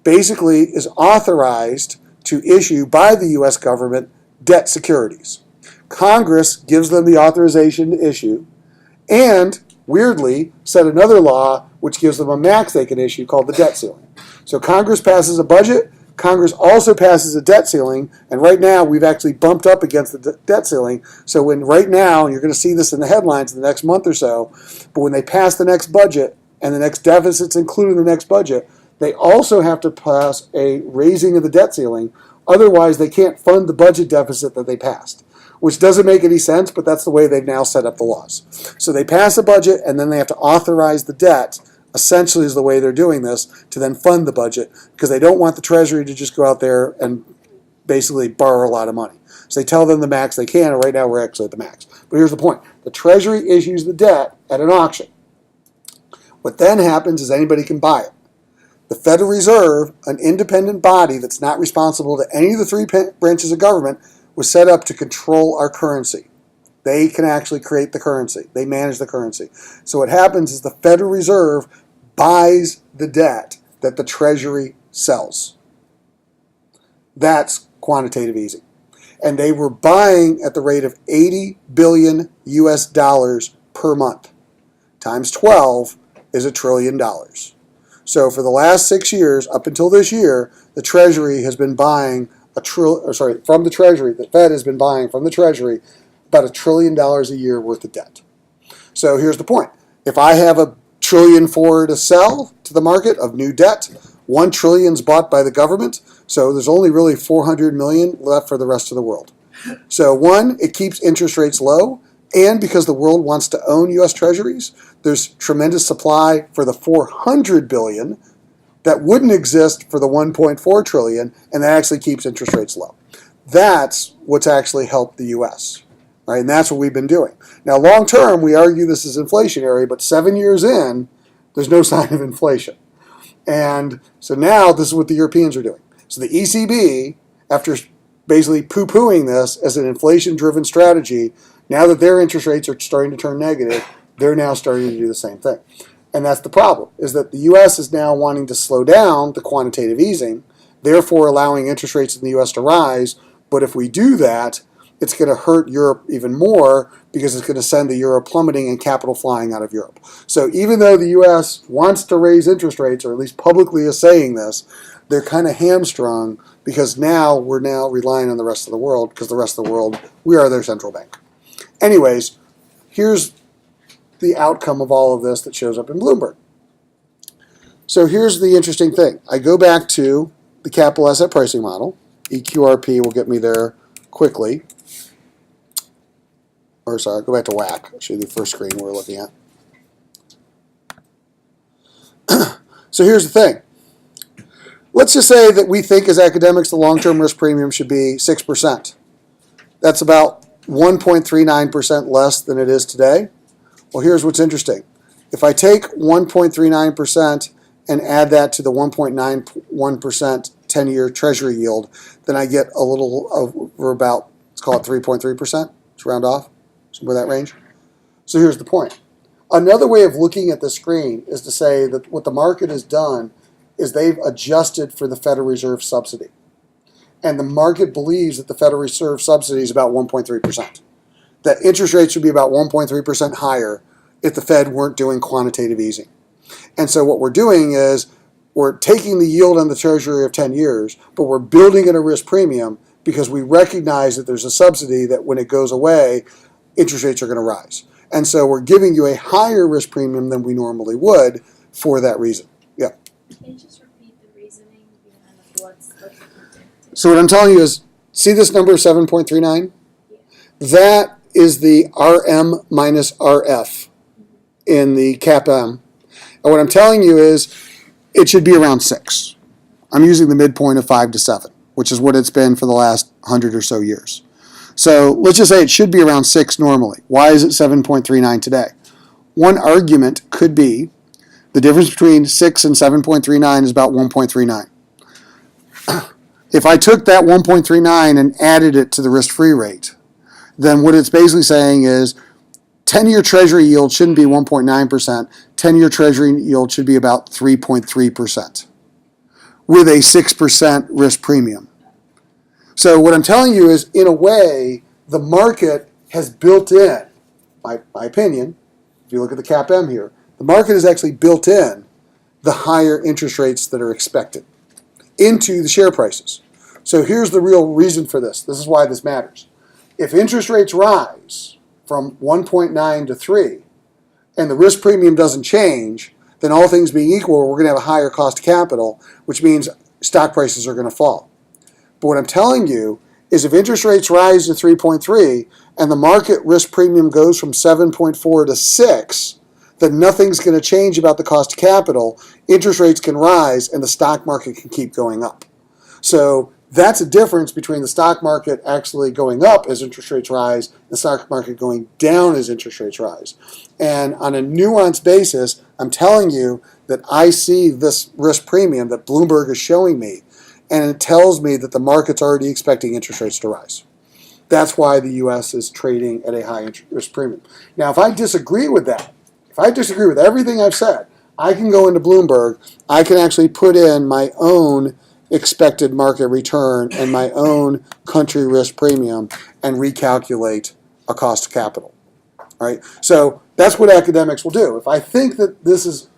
basically is authorized to issue by the U.S. government debt securities. Congress gives them the authorization to issue and, weirdly, set another law which gives them a max they can issue called the debt ceiling. So Congress passes a budget, Congress also passes a debt ceiling, and right now we've actually bumped up against the debt ceiling. So right now, you're going to see this in the headlines in the next month or so, but when they pass the next budget and the next deficits included in the next budget, they also have to pass a raising of the debt ceiling. Otherwise, they can't fund the budget deficit that they passed, which doesn't make any sense, but that's the way they've now set up the laws. So they pass a budget, and then they have to authorize the debt, essentially is the way they're doing this, to then fund the budget, because they don't want the Treasury to just go out there and basically borrow a lot of money. So they tell them the max they can, and right now we're actually at the max. But here's the point. The Treasury issues the debt at an auction. What then happens is anybody can buy it. The Federal Reserve, an independent body that's not responsible to any of the three branches of government, was set up to control our currency. They can actually create the currency. They manage the currency. So what happens is the Federal Reserve buys the debt that the Treasury sells. That's quantitative easing. And they were buying at the rate of 80 billion US dollars per month. Times 12 is $1 trillion. So for the last 6 years, up until this year, the Treasury has been buying from the Treasury, the Fed has been buying from the Treasury about $1 trillion a year worth of debt. So here's the point. If I have $1 trillion to sell to the market of new debt, $1 trillion is bought by the government, so there's only really 400 million left for the rest of the world. So one, it keeps interest rates low, and because the world wants to own U.S. Treasuries, there's tremendous supply for the 400 billion that wouldn't exist for the 1.4 trillion, and that actually keeps interest rates low. That's what's actually helped the U.S., right? And that's what we've been doing. Now, long term, we argue this is inflationary, but 7 years in, there's no sign of inflation. And so now this is what the Europeans are doing. So the ECB, after basically poo-pooing this as an inflation-driven strategy, now that their interest rates are starting to turn negative, they're now starting to do the same thing. And that's the problem, is that the U.S. is now wanting to slow down the quantitative easing, therefore allowing interest rates in the U.S. to rise. But if we do that, it's going to hurt Europe even more because it's going to send the euro plummeting and capital flying out of Europe. So even though the U.S. wants to raise interest rates, or at least publicly is saying this, they're kind of hamstrung because we're now relying on the rest of the world, because the rest of the world, we are their central bank. Anyways, here's the outcome of all of this that shows up in Bloomberg. So here's the interesting thing. I go back to the capital asset pricing model. EQRP will get me there quickly. Or sorry, go back to WAC. I'll show you the first screen we're looking at. So here's the thing. Let's just say that we think as academics the long-term risk premium should be 6%. That's about 1.39% less than it is today. Well, here's what's interesting. If I take 1.39% and add that to the 1.91% 10-year Treasury yield, then I get a little over about, let's call it 3.3%. Let's round off, somewhere in that range. So here's the point. Another way of looking at the screen is to say that what the market has done is they've adjusted for the Federal Reserve subsidy. And the market believes that the Federal Reserve subsidy is about 1.3%. That interest rates would be about 1.3% higher if the Fed weren't doing quantitative easing. And so what we're doing is we're taking the yield on the Treasury of 10 years, but we're building in a risk premium because we recognize that there's a subsidy that when it goes away, interest rates are going to rise. And so we're giving you a higher risk premium than we normally would for that reason. Yeah. Can you just repeat the reasoning behind what's So what I'm telling you is, see this number 7.39? Yeah. That is the RM minus RF in the CAPM. And what I'm telling you is it should be around 6. I'm using the midpoint of 5 to 7, which is what it's been for the last 100 or so years. So let's just say it should be around 6 normally. Why is it 7.39 today? One argument could be the difference between 6 and 7.39 is about 1.39. If I took that 1.39 and added it to the risk-free rate, then what it's basically saying is 10-year Treasury yield shouldn't be 1.9%. 10-year Treasury yield should be about 3.3% with a 6% risk premium. So what I'm telling you is, in a way, the market has built in, my opinion, if you look at the CAPM here, the market has actually built in the higher interest rates that are expected into the share prices. So here's the real reason for this. This is why this matters. If interest rates rise from 1.9 to 3 and the risk premium doesn't change, then all things being equal, we're going to have a higher cost of capital, which means stock prices are going to fall. But what I'm telling you is if interest rates rise to 3.3 and the market risk premium goes from 7.4 to 6, then nothing's going to change about the cost of capital. Interest rates can rise and the stock market can keep going up. So that's a difference between the stock market actually going up as interest rates rise and the stock market going down as interest rates rise. And on a nuanced basis, I'm telling you that I see this risk premium that Bloomberg is showing me, and it tells me that the market's already expecting interest rates to rise. That's why the U.S. is trading at a high risk premium. Now, if I disagree with that, if I disagree with everything I've said, I can go into Bloomberg, I can actually put in my own expected market return and my own country risk premium and recalculate a cost of capital. Right? So that's what academics will do. If I think that this is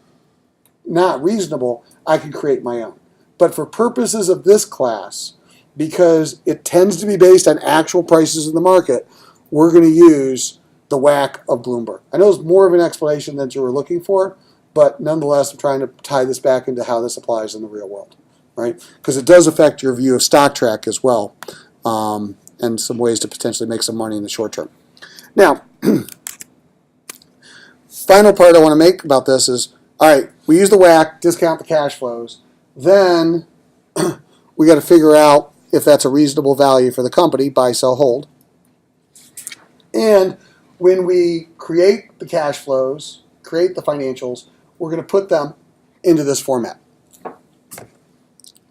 not reasonable, I can create my own. But for purposes of this class, because it tends to be based on actual prices in the market, we're going to use the WACC of Bloomberg. I know it's more of an explanation than you were looking for, but nonetheless, I'm trying to tie this back into how this applies in the real world, right? Because it does affect your view of stock track as well, and some ways to potentially make some money in the short term. Now, final part I want to make about this is, all right, we use the WACC, discount the cash flows, then we got to figure out if that's a reasonable value for the company, buy, sell, hold. And when we create the cash flows, create the financials, we're going to put them into this format.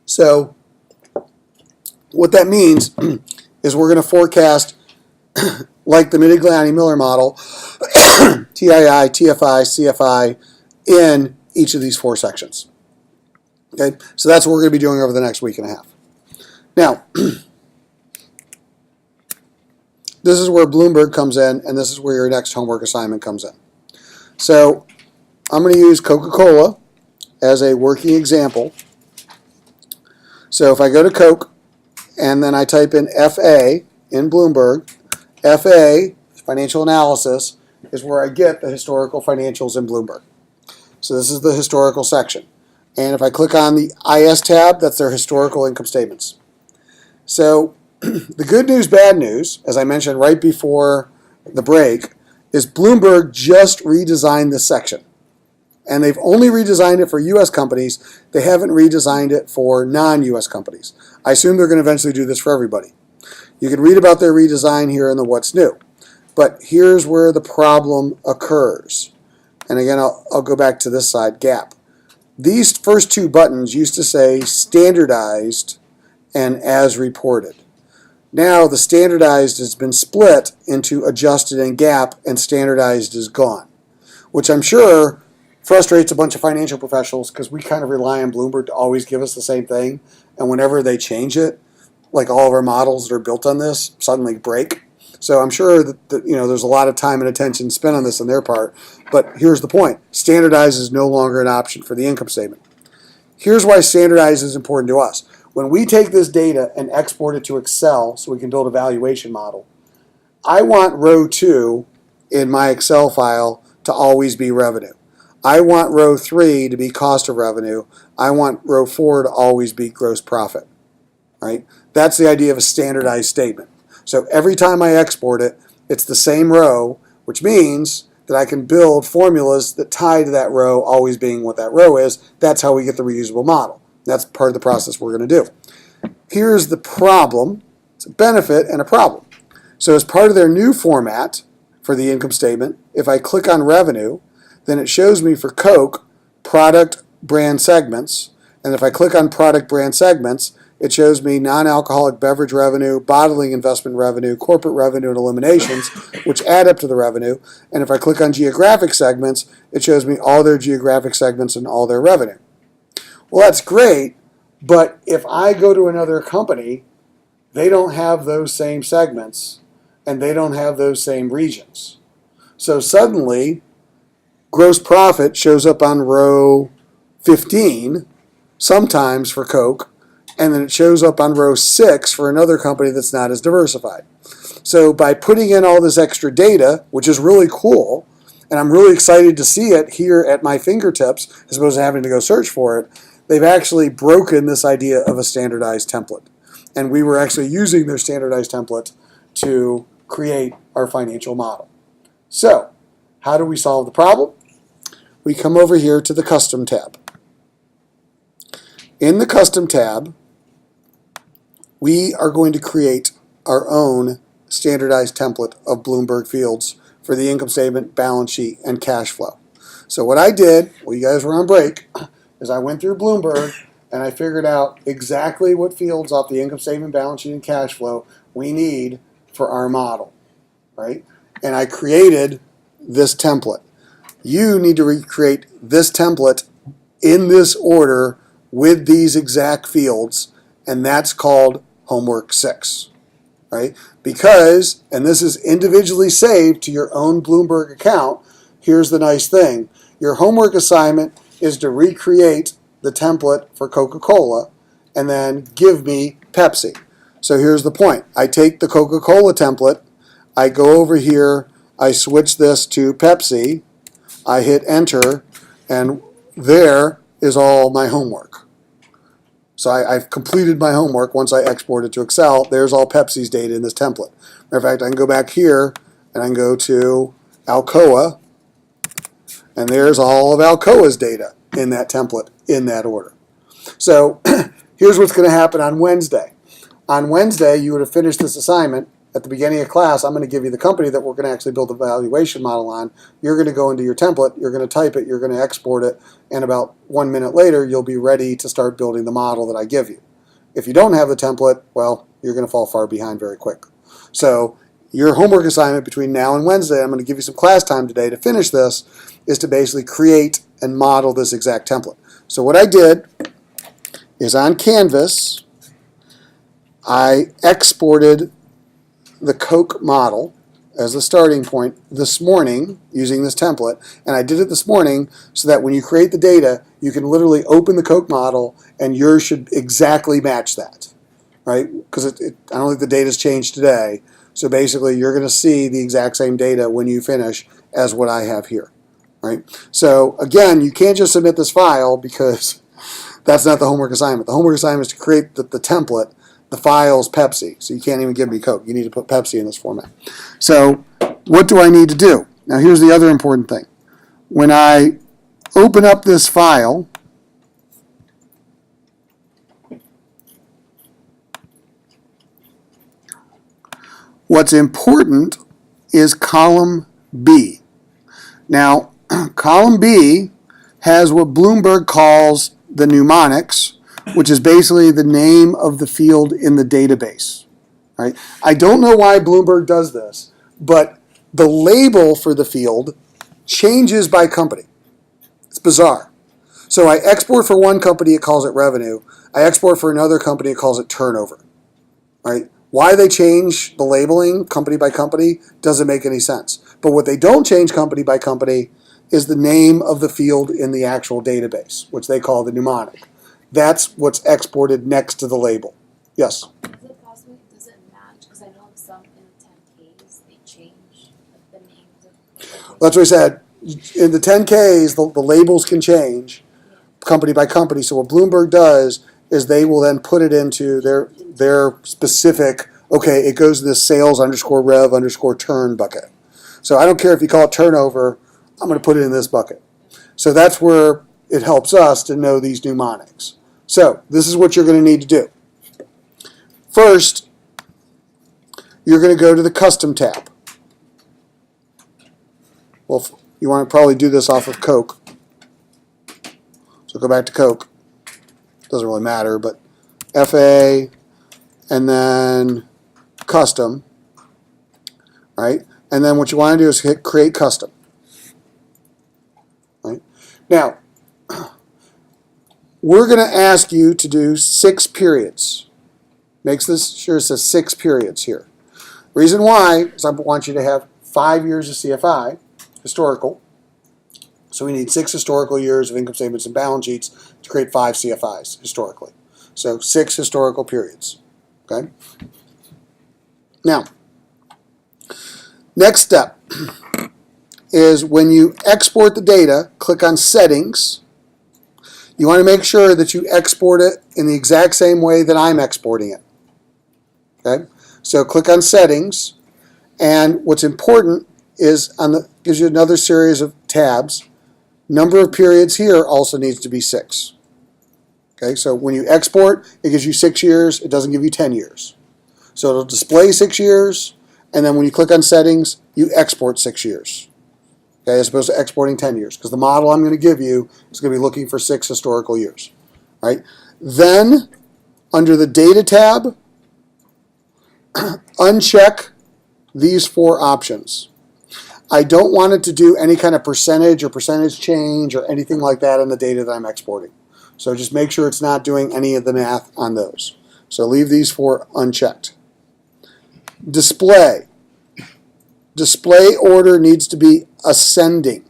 So what that means is we're going to forecast, like the Modigliani-Miller model, TII, TFI, CFI, in each of these four sections. Okay, so that's what we're going to be doing over the next week and a half. Now, this is where Bloomberg comes in, and this is where your next homework assignment comes in. So I'm going to use Coca-Cola as a working example. So if I go to Coke, and then I type in FA in Bloomberg, FA, financial analysis, is where I get the historical financials in Bloomberg. So this is the historical section. And if I click on the IS tab, that's their historical income statements. So the good news, bad news, as I mentioned right before the break, is Bloomberg just redesigned this section. And they've only redesigned it for U.S. companies. They haven't redesigned it for non-U.S. companies. I assume they're going to eventually do this for everybody. You can read about their redesign here in the What's New. But here's where the problem occurs. And again, I'll go back to this side, gap. These first two buttons used to say standardized and as reported. Now the standardized has been split into adjusted and gap, and standardized is gone, which I'm sure frustrates a bunch of financial professionals because we kind of rely on Bloomberg to always give us the same thing. And whenever they change it, like all of our models that are built on this suddenly break. So I'm sure that there's a lot of time and attention spent on this on their part. But here's the point. Standardized is no longer an option for the income statement. Here's why standardized is important to us. When we take this data and export it to Excel so we can build a valuation model, I want row 2 in my Excel file to always be revenue. I want row 3 to be cost of revenue. I want row 4 to always be gross profit. Right? That's the idea of a standardized statement. So every time I export it, it's the same row, which means that I can build formulas that tie to that row always being what that row is. That's how we get the reusable model. That's part of the process we're going to do. Here's the problem. It's a benefit and a problem. So as part of their new format for the income statement, if I click on revenue, then it shows me for Coke product brand segments. And if I click on product brand segments, it shows me non-alcoholic beverage revenue, bottling investment revenue, corporate revenue, and eliminations, which add up to the revenue. And if I click on geographic segments, it shows me all their geographic segments and all their revenue. Well, that's great, but if I go to another company, they don't have those same segments, and they don't have those same regions. So suddenly, gross profit shows up on row 15, sometimes for Coke, and then it shows up on row 6 for another company that's not as diversified. So by putting in all this extra data, which is really cool, and I'm really excited to see it here at my fingertips, as opposed to having to go search for it, they've actually broken this idea of a standardized template. And we were actually using their standardized template to create our financial model. So, how do we solve the problem? We come over here to the Custom tab. In the Custom tab, we are going to create our own standardized template of Bloomberg fields for the income statement, balance sheet, and cash flow. So what I did, while you guys were on break, is I went through Bloomberg and I figured out exactly what fields off the income statement, balance sheet, and cash flow we need for our model, right? And I created this template. You need to recreate this template in this order with these exact fields, and that's called homework 6, right? Because, and this is individually saved to your own Bloomberg account, here's the nice thing. Your homework assignment is to recreate the template for Coca-Cola and then give me Pepsi. So here's the point. I take the Coca-Cola template, I go over here, I switch this to Pepsi, I hit enter, and there is all my homework. So I've completed my homework once I export it to Excel. There's all Pepsi's data in this template. Matter of fact, I can go back here and I can go to Alcoa, and there's all of Alcoa's data in that template in that order. So here's what's going to happen on Wednesday. On Wednesday, you would have finished this assignment. At the beginning of class, I'm going to give you the company that we're going to actually build the valuation model on. You're going to go into your template, you're going to type it, you're going to export it, and about 1 minute later, you'll be ready to start building the model that I give you. If you don't have the template, well, you're going to fall far behind very quick. So your homework assignment between now and Wednesday, I'm going to give you some class time today to finish this, is to basically create and model this exact template. So what I did is on Canvas, I exported the Coke model as the starting point this morning using this template, and I did it this morning so that when you create the data, you can literally open the Coke model and yours should exactly match that, right? Because I don't think the data's changed today, so basically you're going to see the exact same data when you finish as what I have here, right? So again, you can't just submit this file because that's not the homework assignment. The homework assignment is to create the template. The file's Pepsi, so you can't even give me Coke. You need to put Pepsi in this format. So what do I need to do? Now here's the other important thing. When I open up this file, what's important is column B. Now, column B has what Bloomberg calls the mnemonics, which is basically the name of the field in the database. Right? I don't know why Bloomberg does this, but the label for the field changes by company. It's bizarre. So I export for one company, it calls it revenue. I export for another company, it calls it turnover. Right? Why they change the labeling company by company doesn't make any sense. But what they don't change company by company is the name of the field in the actual database, which they call the mnemonic. That's what's exported next to the label. Yes? Is it possible it doesn't match? Because I know some in the 10Ks, they change the names of That's what I said. In the 10Ks, the labels can change company by company. So what Bloomberg does is they will then put it into their specific, okay, it goes to this sales underscore rev underscore turn bucket. So I don't care if you call it turnover, I'm going to put it in this bucket. So that's where it helps us to know these mnemonics. So this is what you're going to need to do. First, you're going to go to the Custom tab. Well, you want to probably do this off of Coke. So go back to Coke. Doesn't really matter, but FA and then Custom, right? And then what you want to do is hit Create Custom. Right? Now, we're going to ask you to do 6 periods. Makes this sure it says 6 periods here. Reason why is I want you to have 5 years of CFI, historical. So we need 6 historical years of income statements and balance sheets to create 5 CFIs historically. So 6 historical periods. Okay. Now, next step is when you export the data, click on Settings. You want to make sure that you export it in the exact same way that I'm exporting it. Okay? So click on Settings, and what's important is gives you another series of tabs. Number of periods here also needs to be 6. Okay, so when you export, it gives you 6 years. It doesn't give you 10 years. So it'll display 6 years, and then when you click on Settings, you export 6 years. Okay, as opposed to exporting 10 years, because the model I'm going to give you is going to be looking for 6 historical years. Right? Then, under the Data tab, uncheck these 4 options. I don't want it to do any kind of percentage or percentage change or anything like that in the data that I'm exporting. So just make sure it's not doing any of the math on those. So leave these 4 unchecked. Display. Display order needs to be ascending,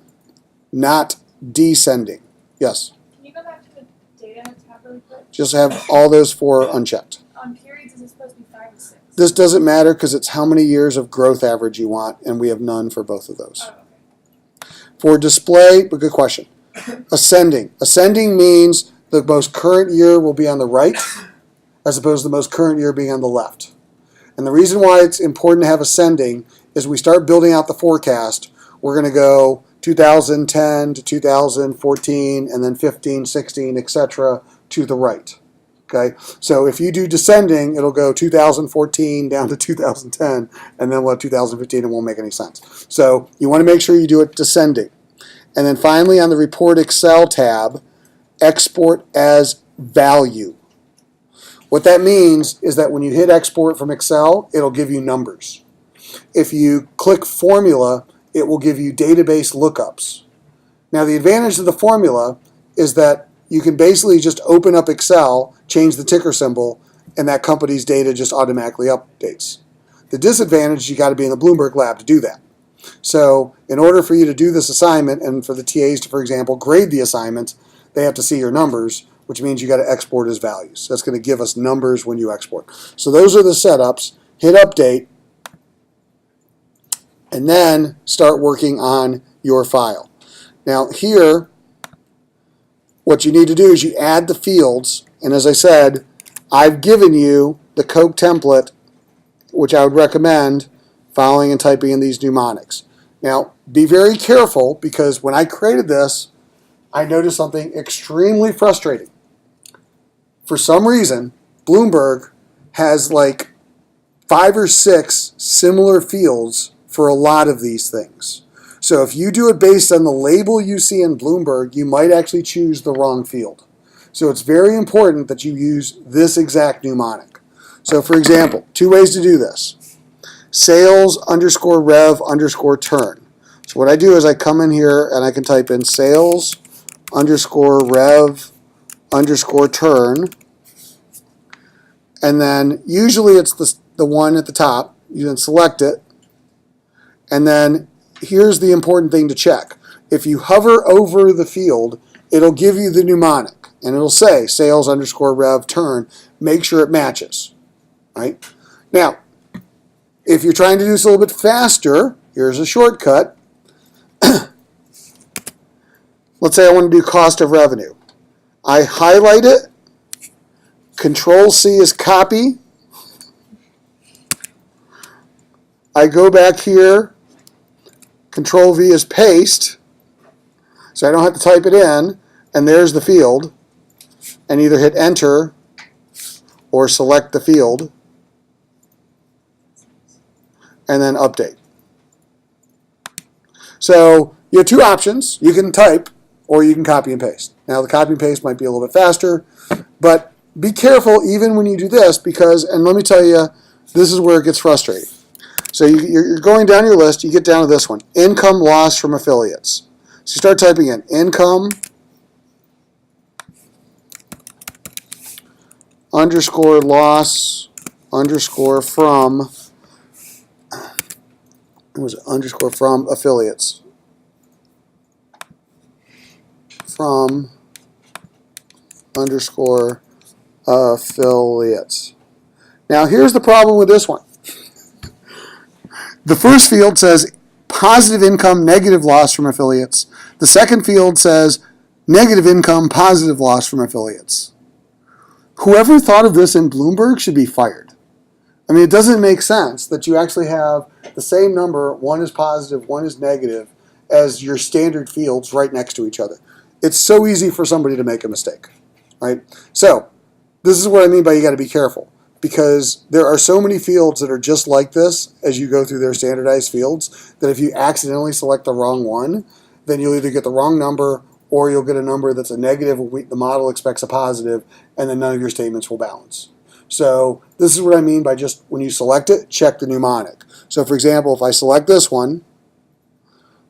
not descending. Yes? Can you go back to the data tab really quick? Just have all those 4 unchecked. On periods, is it supposed to be 5 or 6? This doesn't matter because it's how many years of growth average you want, and we have none for both of those. Oh, okay. For display, but good question. Ascending. Ascending means the most current year will be on the right as opposed to the most current year being on the left. And the reason why it's important to have ascending is we start building out the forecast. We're going to go 2010 to 2014 and then 15, 16, etc. to the right. Okay, so if you do descending, it'll go 2014 down to 2010, and then we'll have 2015. It won't make any sense. So you want to make sure you do it descending. And then finally on the Report Excel tab, export as value. What that means is that when you hit export from Excel, it'll give you numbers. If you click formula, it will give you database lookups. Now the advantage of the formula is that you can basically just open up Excel, change the ticker symbol, and that company's data just automatically updates. The disadvantage is you got to be in the Bloomberg lab to do that. So in order for you to do this assignment and for the TAs to, for example, grade the assignment, they have to see your numbers, which means you got to export as values. That's going to give us numbers when you export. So those are the setups. Hit update, and then start working on your file. Now here, what you need to do is you add the fields, and as I said, I've given you the Coke template, which I would recommend following and typing in these mnemonics. Now, be very careful because when I created this, I noticed something extremely frustrating. For some reason, Bloomberg has like 5 or 6 similar fields for a lot of these things. So if you do it based on the label you see in Bloomberg, you might actually choose the wrong field. So it's very important that you use this exact mnemonic. So for example, 2 ways to do this. Sales underscore rev underscore turn. So what I do is I come in here and I can type in sales underscore rev underscore turn. And then usually it's the one at the top. You can select it. And then here's the important thing to check. If you hover over the field, it'll give you the mnemonic. And it'll say sales underscore rev turn. Make sure it matches. Right? Now, if you're trying to do this a little bit faster, here's a shortcut. Let's say I want to do cost of revenue. I highlight it. Control C is copy. I go back here. Control V is paste. So I don't have to type it in. And there's the field. And either hit enter or select the field. And then update. So you have 2 options. You can type or you can copy and paste. Now the copy and paste might be a little bit faster, but be careful even when you do this because, and let me tell you, this is where it gets frustrating. So you're going down your list, you get down to this one, income loss from affiliates. So you start typing in income underscore loss underscore from, it was underscore from affiliates. From underscore affiliates. Now here's the problem with this one. The first field says positive income, negative loss from affiliates. The second field says negative income, positive loss from affiliates. Whoever thought of this in Bloomberg should be fired. I mean, it doesn't make sense that you actually have the same number, one is positive, one is negative, as your standard fields right next to each other. It's so easy for somebody to make a mistake, right? So this is what I mean by you got to be careful because there are so many fields that are just like this as you go through their standardized fields that if you accidentally select the wrong one, then you'll either get the wrong number or you'll get a number that's a negative, the model expects a positive, and then none of your statements will balance. So this is what I mean by just when you select it, check the mnemonic. So for example, if I select this one,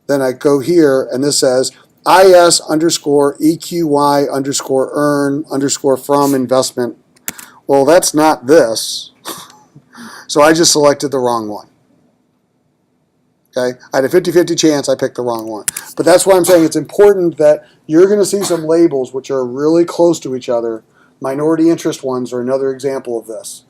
then I go here and this says IS underscore EQY underscore earn underscore from investment. Well, that's not this. So I just selected the wrong one. Okay, I had a 50-50 chance I picked the wrong one. But that's why I'm saying it's important that you're going to see some labels which are really close to each other. Minority interest ones are another example of this.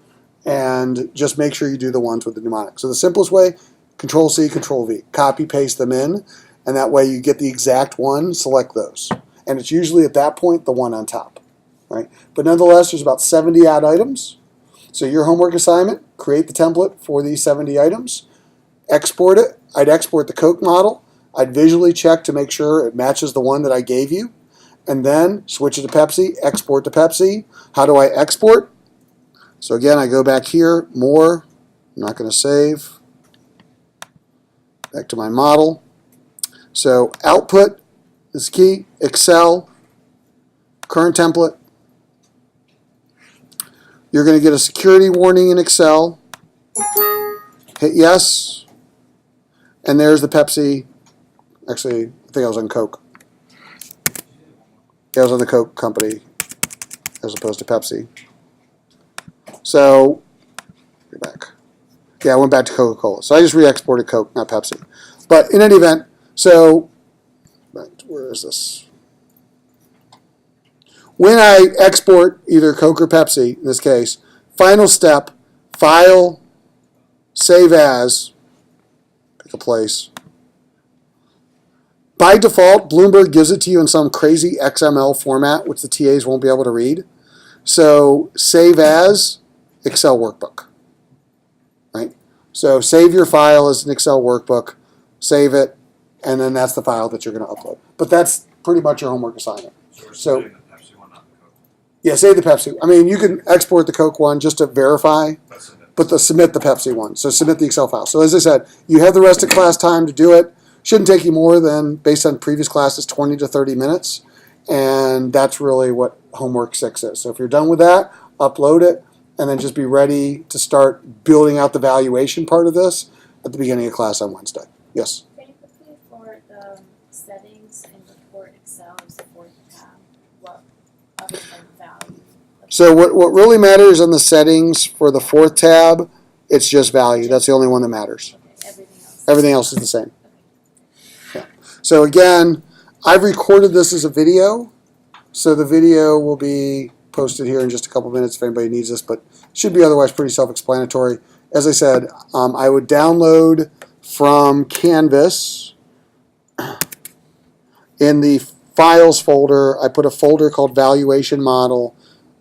And just make sure you do the ones with the mnemonic. So the simplest way, Control-C, Control-V. Copy, paste them in, and that way you get the exact one, select those. And it's usually at that point the one on top. Right? But nonetheless, there's about 70 odd items. So your homework assignment, create the template for these 70 items. Export it. I'd export the Coke model. I'd visually check to make sure it matches the one that I gave you. And then switch it to Pepsi, export to Pepsi. How do I export? So again, I go back here, more. I'm not going to save. Back to my model. So output is key. Excel, current template. You're going to get a security warning in Excel. Hit yes. And there's the Pepsi. Actually, I think I was on Coke. Yeah, I was on the Coke company as opposed to Pepsi. So, get back. Yeah, I went back to Coca-Cola. So I just re-exported Coke, not Pepsi. But in any event, so, where is this? When I export either Coke or Pepsi, in this case, final step, file, save as, pick a place. By default, Bloomberg gives it to you in some crazy XML format, which the TAs won't be able to read. So save as Excel workbook, right? So save your file as an Excel workbook, save it, and then that's the file that you're going to upload. But that's pretty much your homework assignment. So we're So- submitting the Pepsi one, not the Coke. Yeah, save the Pepsi. I mean, you can export the Coke one just to verify, but submit the Pepsi one. So submit the Excel file. So as I said, you have the rest of class time to do it. Shouldn't take you more than, based on previous classes, 20 to 30 minutes. And that's really what homework 6 is. So if you're done with that, upload it, and then just be ready to start building out the valuation part of this at the beginning of class on Wednesday. Yes? Very quickly for the settings in the report Excel is the fourth tab. What other than value? So what really matters on the settings for the 4th tab, it's just value. That's the only one that matters. Okay, everything else. Everything else is the same. Okay. So again, I've recorded this as a video, so the video will be posted here in just a couple minutes if anybody needs this, but it should be otherwise pretty self-explanatory. As I said, I would download from Canvas. In the Files folder, I put a folder called Valuation Model.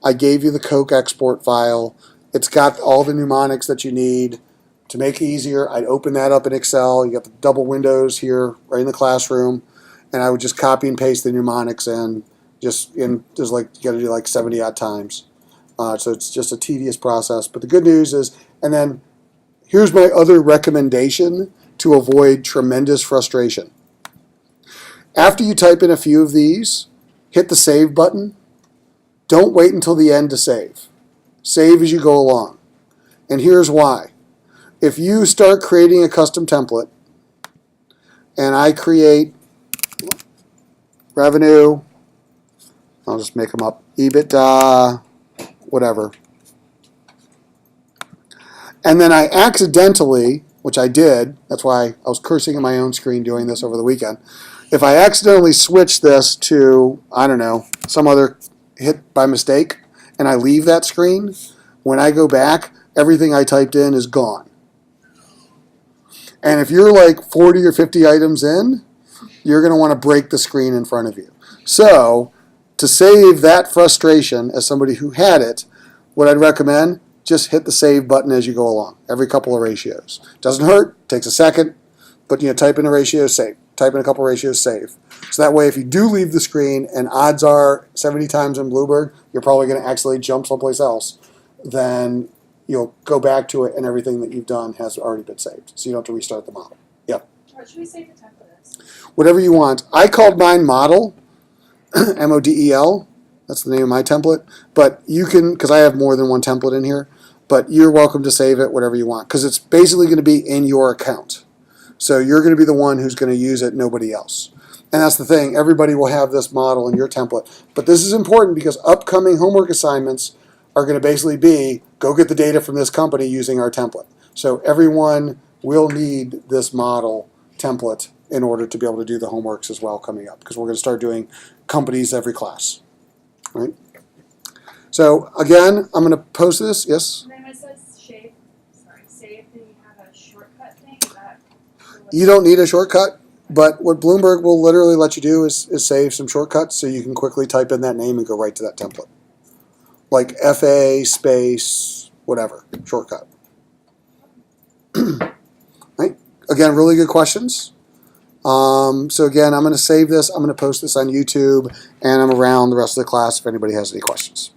I gave you the Coke export file. It's got all the mnemonics that you need. To make it easier, I'd open that up in Excel. You got the double windows here right in the classroom, and I would just copy and paste the mnemonics in. Just like you got to do like 70 odd times. So it's just a tedious process. But the good news is, and then here's my other recommendation to avoid tremendous frustration. After you type in a few of these, hit the save button. Don't wait until the end to save. Save as you go along. And here's why. If you start creating a custom template, and I create revenue, I'll just make them up, EBITDA, whatever. And then I accidentally, which I did, that's why I was cursing at my own screen doing this over the weekend. If I accidentally switch this to, I don't know, some other hit by mistake, and I leave that screen, when I go back, everything I typed in is gone. And if you're like 40 or 50 items in, you're going to want to break the screen in front of you. So, to save that frustration as somebody who had it, what I'd recommend, just hit the save button as you go along, every couple of ratios. Doesn't hurt, takes a second, but type in a ratio, save. Type in a couple of ratios, save. So that way, if you do leave the screen, and odds are 70 times in Bloomberg, you're probably going to accidentally jump someplace else, then you'll go back to it and everything that you've done has already been saved. So you don't have to restart the model. Yep. What should we say the template is? Whatever you want. I called mine model, M-O-D-E-L. That's the name of my template. But you can, because I have more than one template in here, but you're welcome to save it, whatever you want, because it's basically going to be in your account. So you're going to be the one who's going to use it, nobody else. And that's the thing. Everybody will have this model in your template. But this is important because upcoming homework assignments are going to basically be, go get the data from this company using our template. So everyone will need this model template in order to be able to do the homeworks as well coming up, because we're going to start doing companies every class. Right? So again, I'm going to post this. Yes? And then it says save, do you have a shortcut thing? You don't need a shortcut. But what Bloomberg will literally let you do is save some shortcuts so you can quickly type in that name and go right to that template. Like FA space, whatever, shortcut. Right? Again, really good questions. So again, I'm going to save this. I'm going to post this on YouTube, and I'm around the rest of the class if anybody has any questions.